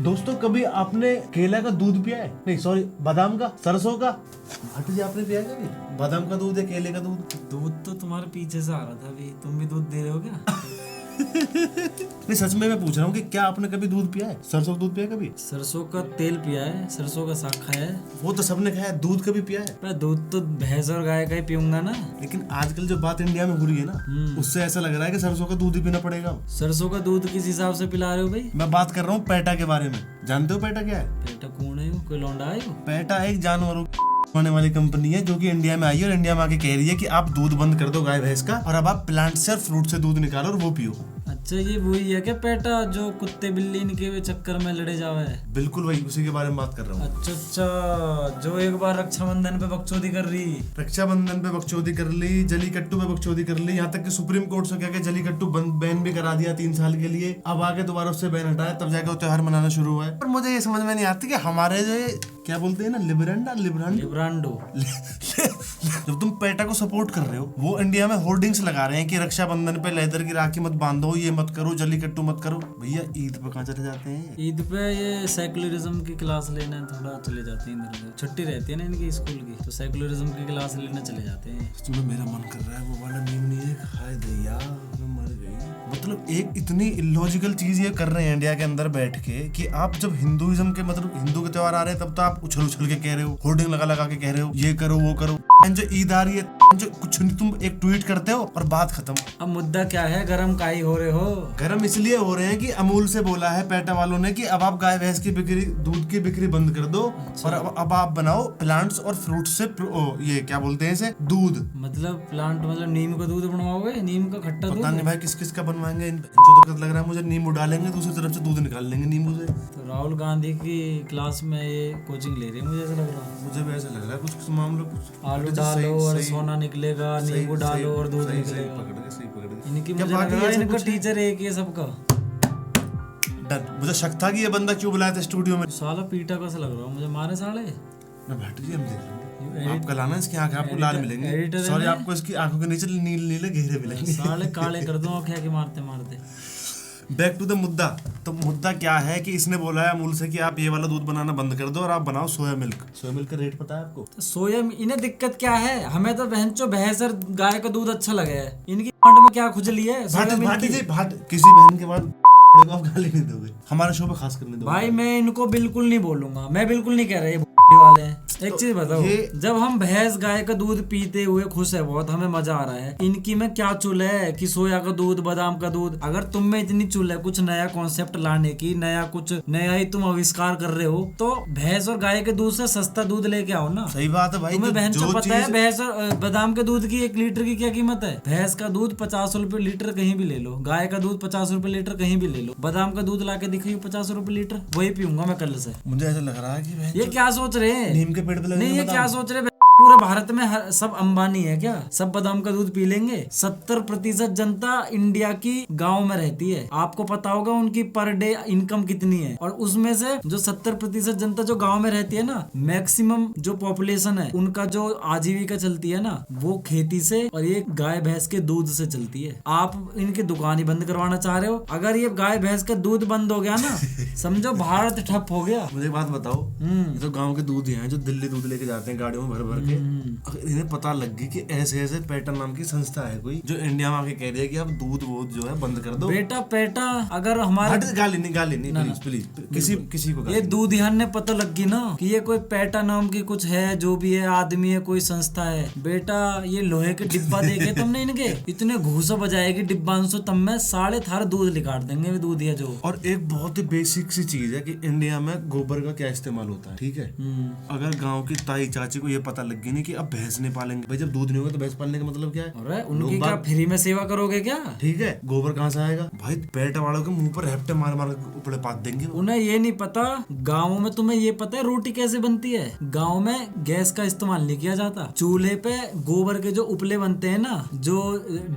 दोस्तों कभी आपने केला का दूध पिया है? नहीं सॉरी, बादाम का, सरसों का। भट्ट जी आपने पिया है कभी बादाम का दूध या केले का दूध? दूध तो तुम्हारे पीछे से आ रहा था अभी, तुम भी दूध दे रहे हो क्या? नहीं सच में मैं पूछ रहा हूँ कि क्या आपने कभी दूध पिया है? सरसों का दूध पिया है कभी? सरसों का तेल पिया है, सरसों का साग खाया है। वो तो सबने खाया है, दूध कभी पिया है? पर दूध तो भैंस और गाय का ही पीऊंगा ना। लेकिन आजकल जो बात इंडिया में हो रही है ना, उससे ऐसा लग रहा है कि सरसों का दूध ही पीना पड़ेगा। सरसों का दूध किस हिसाब से पिला रहे हो भाई? मैं बात कर रहा हूँ पैटा के बारे में। जानते हो पैटा क्या है? बेटा कौन है? कोई लौंडा है? पैटा एक जानवरों होने वाली कंपनी है जो कि इंडिया में आई है और इंडिया में आके कह रही है कि आप दूध बंद कर दो गाय भैंस का और अब आप प्लांट से और फ्रूट से दूध निकालो और वो पियो। अच्छा, ये वही है क्या पेटा जो कुत्ते बिल्ली इनके चक्कर में लड़े जावे है? बिल्कुल वही, उसी के बारे में बात कर रहा हूँ। अच्छा, जो एक बार रक्षाबंधन पे बकचोदी कर रही। रक्षाबंधन पे बकचोदी कर ली, जलीकट्टू पे बकचोदी कर ली, यहाँ तक कि सुप्रीम कोर्ट से क्या क्या जलीकट्टू बैन भी करा दिया 3 साल के लिए। अब आगे दोबारा उससे बैन हटाया, तब जाके वो त्योहार मनाना शुरू हुआ है। पर मुझे ये समझ में नहीं आती कि हमारे जो क्या बोलते हैं ना, लिब्रांडो जब तुम पेटा को सपोर्ट कर रहे हो, वो इंडिया में होर्डिंग्स लगा रहे हैं कि रक्षाबंधन पे लेदर की राखी मत बांधो, ये मत करो, जलीकट्टू मत करो। भैया ईद पे कहाँ चले जाते हैं? ईद पे ये सेकुलरिज्म की क्लास लेने थोड़ा चले जाते हैं इधर उधर। छुट्टी रहती है ना इनकी स्कूल की, तो सेकुलरिज्म की क्लास लेने चले जाते हैं। तुम्हें मेरा मन कर रहा है वो वाला मीम नहीं है, हाय दैया मैं मर गई। मतलब एक इतनी इलॉजिकल चीज ये कर रहे हैं इंडिया के अंदर बैठ के कि आप जब हिंदुइज्म के मतलब हिंदू के त्योहार आ रहे हैं तब तो आप उछल उछल के कह रहे हो, होर्डिंग लगा लगा के कह रहे हो ये करो वो करो। जो ईद आ रही है जो कुछ नहीं, तुम एक ट्वीट करते हो और बात खत्म। अब मुद्दा क्या है? गरम काई हो रहे हो? गरम इसलिए हो रहे हैं कि अमूल से बोला है पेटा वालों ने कि अब आप गाय भैंस की बिक्री, दूध की बिक्री बंद कर दो। अच्छा। और अब आप बनाओ प्लांट्स और फ्रूट से ये क्या बोलते हैं इसे, दूध। मतलब प्लांट मतलब नीम का दूध बनवाओगे? नीम का खट्टा दूध? पता नहीं भाई किस किस का बनवाएंगे। जो तो लग रहा है मुझे नींबू डालेंगे, दूसरी तरफ से दूध निकाल लेंगे नींबू से। तो राहुल गांधी की क्लास में ये कोचिंग ले रही है, मुझे ऐसा लग रहा है। मुझे भी ऐसा लग रहा है कुछ मामलों कुछ। आलू डालो और सोना निकलेगा, नींबू डालो और दूध निकलेगा। सही पकड़ गए। इनकी मुझे लग रहा है इनका टीचर एक ही है सबका। मुझे शक था कि ये बंदा क्यों बुलाया था स्टूडियो में। साला पीटा कैसा लग रहा है मुझे, मारे साले। मैं भट्ट जी हम देख लेंगे, आप कल आना, इसकी आंखें आपको लाल मिलेंगी। सॉरी, आपको इसकी आंखों के नीचे नीले नीले घेरे मिलेंगे। साले काले कर दो आंखें के मारते मारते। बैक टू द मुद्दा। तो मुद्दा क्या है कि इसने बोला है अमूल से कि आप ये वाला दूध बनाना बंद कर दो और आप बनाओ सोया मिल्क। सोया मिल्क का रेट पता है आपको? तो सोया इन्हें दिक्कत क्या है? हमें तो बहनचो भैंस और गाय का दूध अच्छा लगे है, इनकी पेट में क्या खुजली है? किसी बहन के बाद आप गाली नहीं दोगे हमारे शो पे, खास करने दो भाई। मैं इनको बिल्कुल नहीं बोलूंगा, मैं बिल्कुल नहीं कह रहा ये वाले हैं। एक चीज बताओ, जब हम भैंस गाय का दूध पीते हुए खुश है बहुत, हमें मजा आ रहा है, इनकी में क्या चुल है कि सोया का दूध, बादाम का दूध? अगर तुम में इतनी चुल है कुछ नया कॉन्सेप्ट लाने की, कुछ नया ही तुम आविष्कार कर रहे हो, तो भैंस और गाय के दूध से सस्ता दूध लेके आओ ना। सही बात है भाई। तुम्हें बहन को पता है भैंस और बादाम के दूध की 1 लीटर की क्या कीमत है? भैंस का दूध 50 रुपए लीटर कहीं भी ले लो, गाय का दूध 50 रुपए लीटर कहीं भी ले लो, बादाम का दूध ला के दिखाइए 50 रुपए लीटर, वही पीऊंगा मैं कल से। मुझे ऐसा लग रहा है कि ये क्या सोच रहे हैं? नीम के पेड़ पे नहीं, ये क्या सोच रहे हैं? पूरे भारत में सब अंबानी है क्या? सब बादाम का दूध पी लेंगे? 70% जनता इंडिया की गांव में रहती है। आपको पता होगा उनकी पर डे इनकम कितनी है? और उसमें से जो 70% जनता जो गांव में रहती है ना, मैक्सिमम जो पॉपुलेशन है उनका जो आजीविका चलती है ना, वो खेती से और ये गाय भैंस के दूध से चलती है। आप इनकी दुकान ही बंद करवाना चाह रहे हो? अगर ये गाय भैंस का दूध बंद हो गया ना, समझो भारत ठप हो गया। मुझे एक बात बताओ, ये तो गाँव के दूध ही हैं जो दिल्ली दूध लेके जाते हैं गाड़ियों में भर भर के। अगर इन्हें पता लग गई कि ऐसे ऐसे पैटर्न नाम की संस्था है कोई जो इंडिया में आके कह रही है कि आप दूध वोध जो है बंद कर दो। बेटा पेटा अगर हमारे गाली नहीं प्लीज किसी को ये दूधियान ने पता लग गई ना कि ये कोई पेटा नाम की कुछ है, जो भी है आदमी है, कोई संस्था है। बेटा ये लोहे के डिब्बा देखे तुमने इनके, इतने घूसा बजाएगी डिब्बांशु, तब में साले थार दूध निकाल देंगे दूधिया जो। और एक बहुत ही बेसिक सी चीज है कि इंडिया में गोबर का क्या इस्तेमाल होता है, ठीक है? अगर गाँव की ताई चाची को ये पता लग गई नहीं कि अब भैंस नहीं पालेंगे, भाई जब दूध नहीं होगा तो भैंस पालने का मतलब क्या है? अरे उनकी क्या फ्री में सेवा करोगे क्या? ठीक है, गोबर कहाँ से आएगा भाई? पेट वालों के मुंह पर हेप्टे मार मार उपड़े पात देंगे। उन्हें ये नहीं पता गाँव में, तुम्हें ये पता है रोटी कैसे बनती है? गाँव में गैस का इस्तेमाल नहीं किया जाता, चूल्हे पे गोबर के जो उपले बनते हैं ना, जो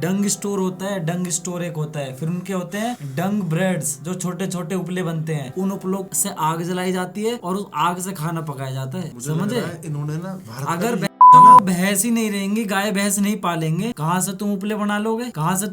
डंग स्टोर होता है, डंग स्टोर एक होता है, फिर उनके होते हैं डंग ब्रेड्स, जो छोटे छोटे उपले बनते हैं, उन उपलों से आग जलाई जाती है और उस आग से खाना पकाया जाता है। समझे? इन्होंने ना अगर तो भैंस ही नहीं रहेंगी, गाय भैंस नहीं पालेंगे, कहाँ से तुम उपले बना लोगे? कहाँ से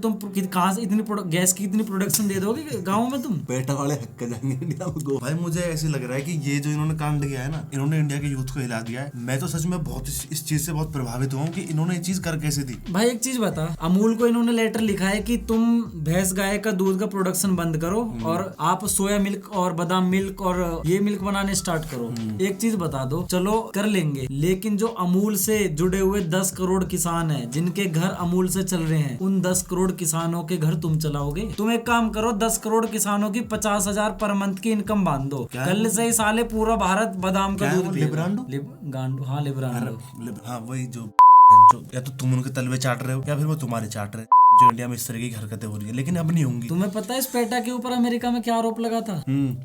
इतनी गैस की इतनी प्रोडक्शन दे दोगे गाँव में तुम? बेटा वाले हक के जाएंगे इंडिया में। भाई मुझे ऐसे लग रहा है कि ये जो इन्होंने कांड किया है ना, इन्होंने इंडिया के यूथ को हिला दिया है। मैं तो सच में बहुत इस चीज से बहुत प्रभावित हुआ हूँ कि इन्होंने ये चीज कर कैसे दी। भाई एक चीज बता, अमूल को इन्होंने लेटर लिखा है कि तुम भैंस गाय का दूध का प्रोडक्शन बंद करो और आप सोया मिल्क और बादाम मिल्क और ये मिल्क बनाने स्टार्ट करो। एक चीज बता दो, चलो कर लेंगे, लेकिन जो अमूल से जुड़े हुए 10 करोड़ किसान हैं जिनके घर अमूल से चल रहे हैं, उन 10 करोड़ किसानों के घर तुम चलाओगे? तुम एक काम करो, 10 करोड़ किसानों की 50,000 पर मंथ की इनकम बांध दो, कल से ही साले पूरा भारत बादाम का दूध पिएगा। गांडू, हाँ लिब्रांडो, हाँ वही जो या तो तुम उनके तलवे चाट रहे हो या फिर वो तुम्हारे चाट रहे हैं। जो इंडिया में इस तरह की हरकतें हो रही है, लेकिन अब नहीं होंगी। तुम्हें पता है इस पेटा के ऊपर अमेरिका में क्या आरोप लगा था?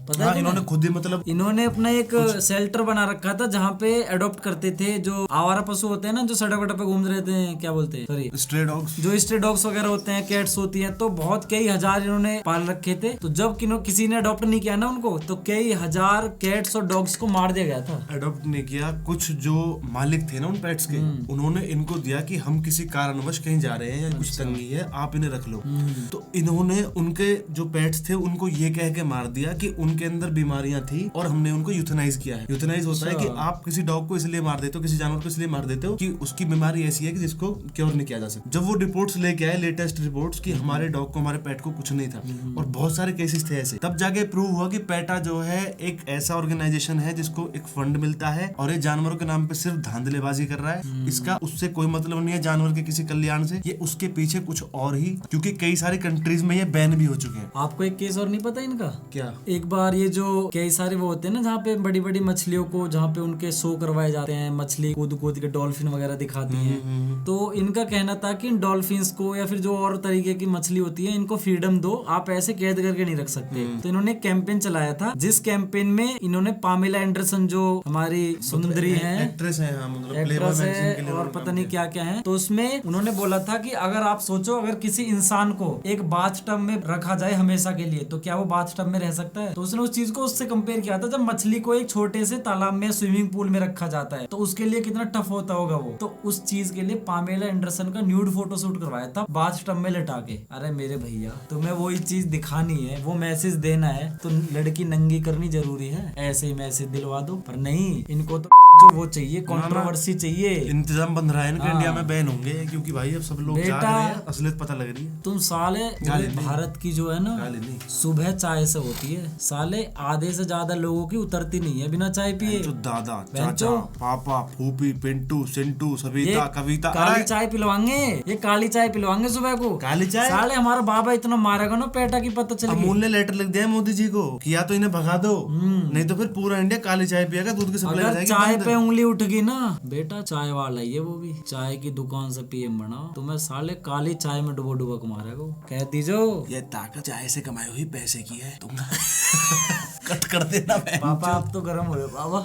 पता है? इन्होंने खुद ही मतलब इन्होंने अपना एक शेल्टर बना रखा था जहाँ पे अडॉप्ट करते थे जो आवारा पशु होते हैं ना, जो सड़क वड़क पे घूम रहे थे, क्या बोलते हैं, सॉरी स्ट्रे डॉग्स, जो स्ट्रे डॉग्स वगैरह होते हैं, कैट्स होती हैं, तो बहुत कई हजार इन्होंने पाल रखे थे। तो जब किसी ने अडॉप्ट नहीं किया ना उनको, तो कई हजार कैट्स और डॉग्स को मार दिया गया था। अडॉप्ट नहीं किया, कुछ जो मालिक थे ना उन पेट्स के, उन्होंने इनको दिया कि हम किसी कारणवश कहीं जा रहे हैं या कुछ तंगी है, आप इन्हें रख लो। तो इन्होंने उनके जो पेट्स थे उनको ये कह के मार दिया कि उनके अंदर बीमारियां थी और हमने उनको यूथनाइज किया है। यूथनाइज होता है कि आप किसी डॉग को इसलिए मार देते हो, किसी जानवर को इसलिए मार देते हो कि उसकी बीमारी ऐसी है कि जिसको क्योर नहीं किया जा सकता। जब वो रिपोर्ट्स लेके आए, लेटेस्ट रिपोर्ट्स, कि हमारे डॉग को, हमारे पेट को कुछ नहीं था, और बहुत सारे केसेस थे ऐसे, तब जाके प्रूव हुआ कि पेटा जो है एक ऐसा ऑर्गेनाइजेशन है जिसको एक फंड मिलता है और ये जानवरों के नाम पे सिर्फ धांधलेबाजी कर रहा है। इसका उससे कोई मतलब नहीं है जानवर के किसी कल्याण से, ये उसके पीछे कुछ और ही, क्योंकि कई सारे कंट्रीज में ये बैन भी हो चुके हैं। आपको एक केस और नहीं पता इनका? क्या? एक बार ये जो कई सारे वो होते हैं ना, जहाँ पे बड़ी बड़ी मछलियों को, जहाँ पे उनके शो करवाए जाते हैं, मछली कूद कूद के डॉल्फिन वगैरह दिखाती हैं, तो इनका कहना था कि इन डॉल्फिन्स को या फिर जो और तरीके की मछली होती है, इनको फ्रीडम दो, आप ऐसे कैद करके नहीं रख सकते। तो इन्होंने एक कैंपेन चलाया था, जिस कैंपेन में इन्होंने पामेला एंडरसन, जो हमारी सुंदरी है, एक्ट्रेस है, मतलब एक्ट्रेस है और पता नहीं क्या क्या है, तो उसमें उन्होंने बोला था कि अगर आप सोचो, अगर किसी इंसान को एक बाथ टब में रखा जाए हमेशा के लिए, तो क्या वो बाथ टब में रह सकता है? तो उसने उस चीज को उससे कंपेयर किया था, जब मछली को एक छोटे से तालाब में, स्विमिंग पूल में रखा जाता है, तो उसके लिए कितना टफ होता होगा वो। तो उस चीज के लिए पामेला एंडरसन का न्यूड फोटो शूट करवाया था बाथ टब में लिटा के। अरे मेरे भैया, तुम्हें वही चीज दिखानी है, वो मैसेज देना है, तो लड़की नंगी करनी जरूरी है? ऐसे ही मैसेज दिलवा दो। पर नहीं, इनको तो वो चाहिए, कंट्रोवर्सी चाहिए। इंतजाम बन रहा है ना कि इंडिया में बैन होंगे, क्योंकि भाई अब सब लोग जाग रहे हैं, असलियत पता लग रही है। तुम साले भारत की जो है ना, सुबह चाय से होती है, साले आधे से ज्यादा लोगों की उतरती नहीं है बिना चाय पिए। जो दादा, चाचा, पापा, फूफी, पिंटू, सिंटू, सविता, कविता, काली चाय पिलवाएंगे, ये काली चाय पिलवाएंगे सुबह को। काली चाय? साले हमारा बाबा इतना मारेगा ना पेटा की, पता चलेगी। अमूल ने लेटर लिख दिया मोदी जी को कि या तो इन्हें भगा दो, नहीं तो फिर पूरा इंडिया काली चाय पिएगा, दूध की सप्लाई हो जाएगी। चाय पे उंगली उठ गई ना बेटा, चाय वाला ये वो भी चाय की दुकान से पीएम बनाओ, तुम्हें साले काली चाय में डुबो डुबो मारेगा। कह दीजो ये ताकत चाय से कमाई हुई पैसे की है, तुम कट कर देना पापा, आप तो गर्म हो रहे बाबा।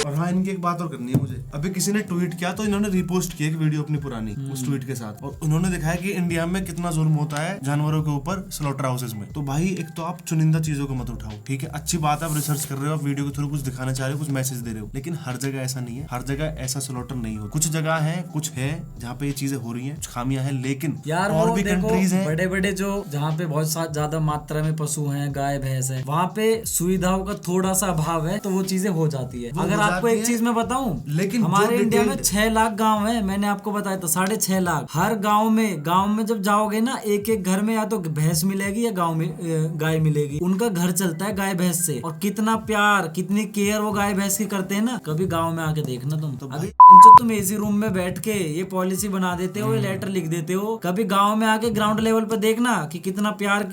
और हाँ, इनकी एक बात और करनी है मुझे। अभी किसी ने ट्वीट किया तो इन्होंने रिपोस्ट की एक वीडियो अपनी पुरानी उस ट्वीट के साथ, और उन्होंने दिखाया कि इंडिया में कितना जुल्म होता है जानवरों के ऊपर स्लॉटर हाउसेस में। तो भाई एक तो आप चुनिंदा चीजों को मत उठाओ, ठीक है, अच्छी बात है, आप रिसर्च कर रहे हो, आप वीडियो के थ्रू कुछ दिखाना चाह रहे हो, कुछ मैसेज दे रहे हो, लेकिन हर जगह ऐसा नहीं है, हर जगह ऐसा स्लॉटर नहीं हो। कुछ जगह है, कुछ है जहाँ पे ये चीजें हो रही है, कुछ खामियां हैं, लेकिन यार और भी कंट्रीज हैं बड़े बड़े जो जहाँ पे बहुत ज्यादा मात्रा में पशु हैं, गाय भैंस है, वहाँ पे सुविधाओं का थोड़ा सा अभाव है, तो वो चीजें हो जाती है। अगर आपको एक चीज मैं बताऊं, लेकिन हमारे इंडिया में 6 लाख गांव है, मैंने आपको बताया था 6.5 लाख। हर गांव में जब जाओगे ना, एक एक घर में या तो भैंस मिलेगी या गांव में गाय मिलेगी। उनका घर चलता है गाय भैंस से, और कितना प्यार, कितनी केयर वो गाय भैंस की करते हैं ना। कभी गाँव में आके देखना तुम, तो अभी तुम एसी रूम में बैठ के ये पॉलिसी बना देते हो, ये लेटर लिख देते हो, कभी गाँव में आके ग्राउंड लेवल पे देखना कि कितना प्यार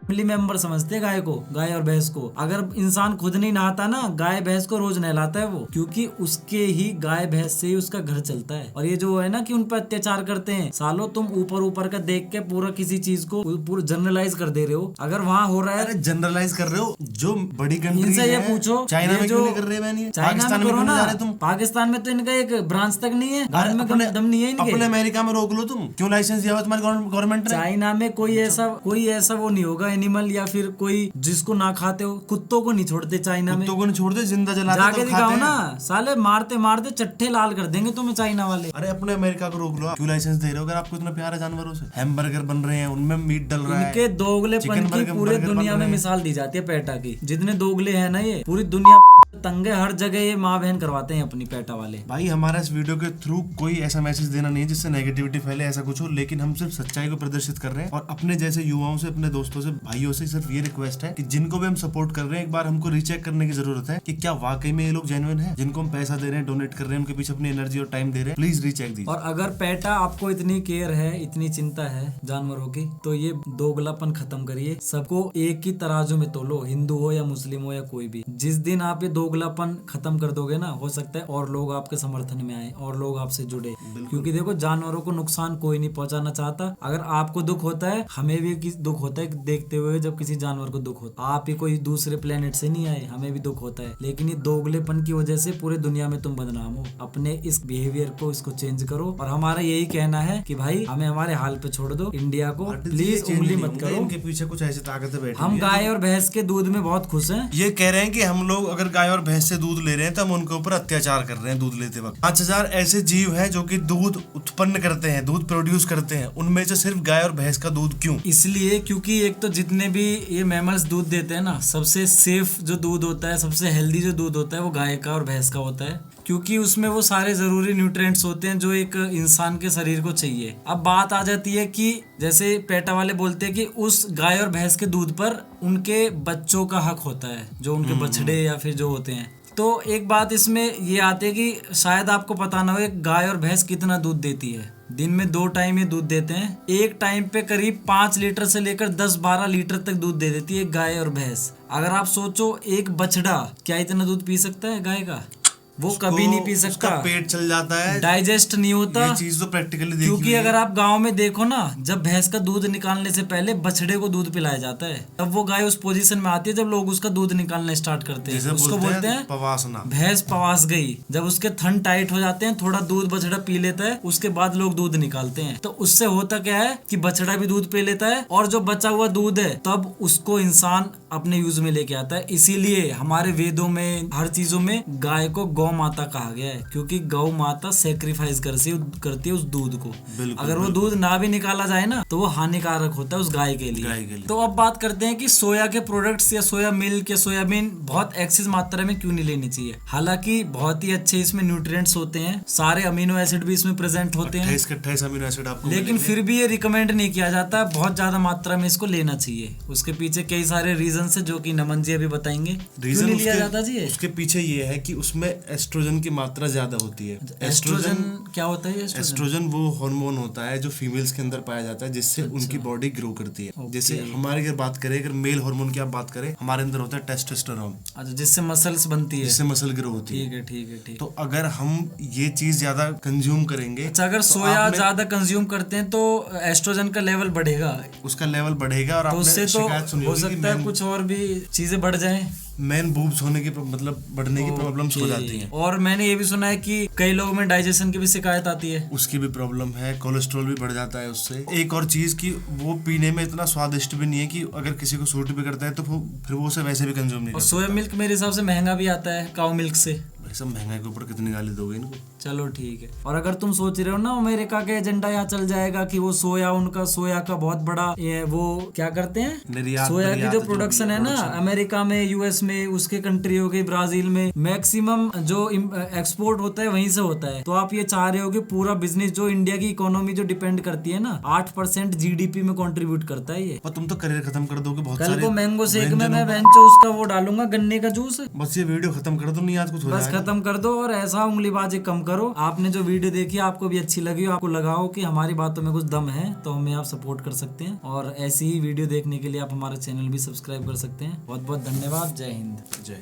फैमिली मेंबर समझते हैं गाय को, गाय और भैंस को। अगर इंसान खुद नहीं नहाता ना, गाय भैंस को रोज नहलाता है वो, क्योंकि उसके ही गाय भैंस से ही उसका घर चलता है। और ये जो है ना कि उन पर अत्याचार करते हैं, सालों तुम ऊपर का देख के पूरा किसी चीज को पूरा जनरलाइज कर दे रहे हो। अगर वहाँ हो रहा है, जनरलाइज कर रहे हो, जो बड़ी कंट्री इनसे ये पूछो, चाइना में क्यों नहीं कर रहे हैं? पाकिस्तान में करो ना, तुम पाकिस्तान में तो इनका एक ब्रांच तक नहीं है, घर में दम नहीं है इनके। अपने अमेरिका में रोक लो तुम, क्यों लाइसेंस दिया हुआ तुम्हारी गवर्नमेंट ने? चाइना में कोई ऐसा वो नहीं होगा एनिमल या फिर कोई जिसको ना खाते हो, कुत्तों को नहीं छोड़ते चाइना में, कुत्तों को नहीं छोड़ते, जिंदा जलाते जाके तब दिखाओ खाते ना, हैं। साले मारते मारते चट्टे लाल कर देंगे तुम्हें चाइना वाले। अरे अपने अमेरिका को रोक लो, आप क्यों लाइसेंस दे रहे हो अगर आपको इतना प्यार है जानवरों से? हैमबर्गर बन रहे हैं, उनमें मीट डल रहा है। इनके दोगलेपन चिकन की बर्गर पूरे बन दुनिया में रहे हैं। मिसाल दी जाती है पेटा की। जितने दोगले हैं ना ये पूरी दुनिया तंगे, हर जगह ये माँ बहन करवाते हैं अपनी पेटा वाले। भाई हमारा इस वीडियो के थ्रू कोई ऐसा मैसेज देना नहीं है जिससे नेगेटिविटी फैले, ऐसा कुछ हो, लेकिन हम सिर्फ सच्चाई को प्रदर्शित कर रहे हैं। और अपने जैसे युवाओं से, अपने दोस्तों से, भाइयों से सिर्फ ये रिक्वेस्ट है कि जिनको भी हम सपोर्ट कर रहे हैं, एक बार हमको रीचेक करने की जरूरत है कि क्या वाकई में ये लोग जेन्युइन है। जिनको हम पैसा दे रहे हैं, डोनेट कर रहे हैं, उनके पीछे अपनी एनर्जी और टाइम दे रहे हैं, प्लीज रीचेक दीजिए। और अगर पेटा आपको इतनी केयर है, इतनी चिंता है जानवरों की, तो ये दोगलापन खत्म करिए। सबको एक ही तराजू में तोलो, हिंदू हो या मुस्लिम हो या कोई भी। जिस दिन आप ये दोगलापन खत्म कर दोगे ना, हो सकता है और लोग आपके समर्थन में आए और लोग आपसे जुड़े। क्योंकि देखो जानवरों को नुकसान कोई नहीं पहुंचाना चाहता। अगर आपको दुख होता है, हमें भी दुख होता है देखते हुए जब किसी जानवर को दुख होता है। आप ही कोई दूसरे प्लेनेट से नहीं आए, हमें भी दुख होता है। लेकिन ये दोगलेपन की वजह से पूरे दुनिया में तुम बदनाम हो। अपने इस बिहेवियर को, इसको चेंज करो। और हमारा यही कहना है कि भाई हमें हमारे हाल पे छोड़ दो, इंडिया को प्लीज उंगली मत करो। इनके पीछे कुछ ऐसी ताकतें बैठी हम हुई हैं। गाय और भैंस के दूध में बहुत खुश हैं। ये कह रहे हैं कि हम लोग अगर गाय और भैंस से दूध ले रहे हैं तो हम उनके ऊपर अत्याचार कर रहे हैं दूध लेते वक्त। 5000 ऐसे जीव हैं जो कि दूध उत्पन्न करते हैं, दूध प्रोड्यूस करते हैं, उनमें से सिर्फ गाय और भैंस का दूध क्यों? इसलिए क्योंकि एक तो जितने भी ये मैमल्स दूध देते हैं ना, सबसे सेफ जो दूध होता है, सबसे हेल्दी जो दूध होता है वो गाय का और भैंस का होता है। क्योंकि उसमें वो सारे जरूरी न्यूट्रिएंट्स होते हैं जो एक इंसान के शरीर को चाहिए। अब बात आ जाती है कि जैसे पेटा वाले बोलते हैं कि उस गाय और भैंस के दूध पर उनके बच्चों का हक होता है, जो उनके बछड़े या फिर जो होते हैं। तो एक बात इसमें ये आती है कि शायद आपको पता ना हो एक गाय और भैंस कितना दूध देती है। दिन में 2 टाइम ये दूध देते हैं। एक टाइम पे करीब 5 लीटर से लेकर 10-12 लीटर तक दूध दे देती है गाय और भैंस। अगर आप सोचो एक बछड़ा क्या इतना दूध पी सकता है गाय का? वो कभी नहीं पी सकता। उसका पेट चल जाता है, डाइजेस्ट नहीं होता। ये चीज तो प्रैक्टिकली देखी क्योंकि हुई है। अगर आप गांव में देखो ना, जब भैंस का दूध निकालने से पहले बछड़े को दूध पिलाया जाता है, तब वो गाय उस पोजीशन में आती है जब लोग उसका दूध निकालना स्टार्ट करते हैं। उसको बोलते हैं पवासना। भैंस पवास गई। जब उसके थन टाइट हो जाते हैं, थोड़ा दूध बछड़ा पी लेता है, उसके बाद लोग दूध निकालते हैं। तो उससे होता क्या है कि बछड़ा भी दूध पी लेता है और जो बचा हुआ दूध है तब उसको इंसान अपने यूज में लेके आता है। इसीलिए हमारे वेदों में, हर चीजों में गाय को गौ माता कहा गया है, क्योंकि गौ माता सेक्रीफाइस करती है उस दूध को। अगर वो दूध ना भी निकाला जाए ना तो वो हानिकारक होता है उस गाय के लिए। तो अब बात करते हैं कि सोया के प्रोडक्ट्स या सोया मिल्क या सोयाबीन बहुत एक्सेस मात्रा में क्यों नहीं लेनी चाहिए। हालांकि बहुत ही अच्छे इसमें न्यूट्रिएंट्स होते हैं, सारे अमीनो एसिड भी इसमें प्रेजेंट होते हैं, 28 अमीनो एसिड आपको लेकिन फिर भी ये रिकमेंड नहीं किया जाता बहुत ज्यादा मात्रा में इसको लेना चाहिए। उसके पीछे कई सारे रीजन है जो कि नमन जी अभी बताएंगे। रीजन नहीं लिया जाता जी? उसके पीछे ये है कि उसमें एस्ट्रोजन की मात्रा ज्यादा होती है। एस्ट्रोजन क्या होता है? एस्ट्रोजन वो हार्मोन होता है जो फीमेल्स के अंदर पाया जाता है, जिससे उनकी बॉडी ग्रो करती है। जैसे हमारे अगर बात करें, अगर मेल हार्मोन की आप बात करें, हमारे अंदर होता है टेस्टोस्टेरोन। अच्छा, जिससे मसल्स बनती है, जिससे मसल ग्रो होती है। ठीक है, ठीक है, ठीक। तो अगर हम ये चीज ज्यादा कंज्यूम करेंगे, अच्छा, अगर सोया ज्यादा कंज्यूम करते हैं तो एस्ट्रोजन का लेवल बढ़ेगा, उसका लेवल बढ़ेगा और तो उससे तो हो सकता है कुछ और भी चीजें बढ़ जाएं। मैन बूब्स होने की मतलब बढ़ने की प्रॉब्लम्स हो जाती हैं। और मैंने ये भी सुना है कि कई लोगों में डाइजेशन की भी शिकायत आती है, उसकी भी प्रॉब्लम है। कोलेस्ट्रॉल भी बढ़ जाता है उससे। एक और चीज कि वो पीने में इतना स्वादिष्ट भी नहीं है कि अगर किसी को सूट भी करता है तो फिर वो उसे वैसे भी कंज्यूम नहीं और करता। सोया मिल्क मेरे हिसाब से महंगा भी आता है काऊ मिल्क से। भाई सब महंगाई के ऊपर कितनी गाली दोगे इनको। चलो ठीक है। और अगर तुम सोच रहे हो ना अमेरिका का एजेंडा यहाँ चल जाएगा कि वो सोया का बहुत बड़ा वो क्या करते हैं, सोया की जो प्रोडक्शन है ना अमेरिका में, यूएस में, उसके कंट्री हो गई, ब्राजील में, मैक्सिमम जो एक्सपोर्ट होता है वहीं से होता है। तो आप ये चाह रहे हो कि पूरा बिजनेस जो इंडिया की इकोनॉमी जो डिपेंड करती है ना, 8% जीडीपी में कंट्रीब्यूट करता है ये। पर तुम तो करियर खत्म कर दोगे बहुत कल सारे। को मैंगो शेक में मैं बेंचो उसका वो डालूंगा, गन्ने का जूस। बस ये वीडियो खत्म कर दो, नहीं आज कुछ हो बस खत्म कर दो और ऐसा उंगलीबाजी कम करो। आपने जो वीडियो देखी आपको भी अच्छी लगी हो, आपको लगा हो कि हमारी बातों में कुछ दम है, तो हमें आप सपोर्ट कर सकते हैं। और ऐसी ही वीडियो देखने के लिए आप हमारा चैनल भी सब्सक्राइब कर सकते हैं। बहुत बहुत धन्यवाद। जय हिंद। जय।